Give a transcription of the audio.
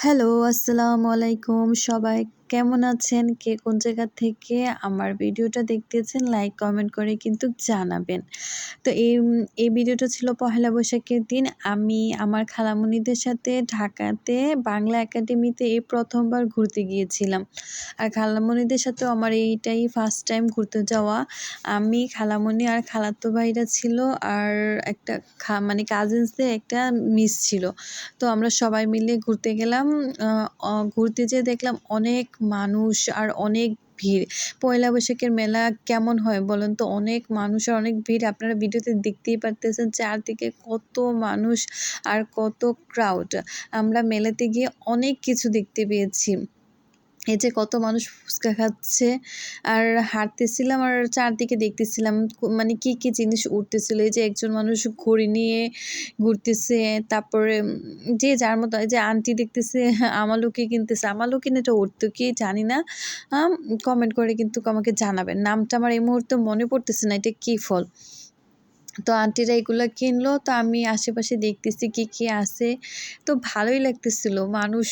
Hello, আসসালামু আলাইকুম। সবাই কেমন আছেন? কে কোন জায়গা থেকে আমার ভিডিওটা দেখতেছেন লাইক, কমেন্ট করে কিন্তু জানাবেন। তো এই ভিডিওটা ছিল পহেলা বৈশাখের দিন। আমি আমার খালামণিদের সাথে ঢাকাতে বাংলা একাডেমিতে এই ১ম বার ঘুরতে গিয়েছিলাম। আর খালামণিদের সাথেও আমার এইটাই ফার্স্ট টাইম ঘুরতে যাওয়া। আমি, খালামণি আর খালাতো ভাইরা ছিল আর একটা মানে কাজিনসদের একটা মিস ছিল। তো আমরা সবাই মিলে ঘুরতে গেলাম। ঘুরতে যেয়ে দেখলাম অনেক মানুষ আর অনেক ভিড়। পয়লা বৈশাখের মেলা কেমন হয় বলেন তো? অনেক মানুষ আর অনেক ভিড়। আপনারা ভিডিওতে দেখতেই পারতেছেন চারদিকে কত মানুষ আর কত ক্রাউড। আমরা মেলাতে গিয়ে অনেক কিছু দেখতে পেয়েছি। এই যে কত মানুষ ফুচকা খাচ্ছে আর হাঁটতেছিলাম আর চারদিকে দেখতেছিলাম মানে কি জিনিস উঠতেছিল। এই যে একজন মানুষ ঘড়ি নিয়ে ঘুরতেছে, তারপরে যে যার মতো, এই যে আন্টি দেখতেছে আমালকি কিনতেছে। আমালকি না এটা কি জানি না। কমেন্ট করে কিন্তু আমাকে জানাবেন। নামটা আমার এই মুহূর্তে মনে পড়তেছে না এটা কি ফল। তো আন্টিরা এগুলা কিনলো, তো আমি আশেপাশে দেখতেছি কি আছে। তো ভালোই লাগতেছিল। মানুষ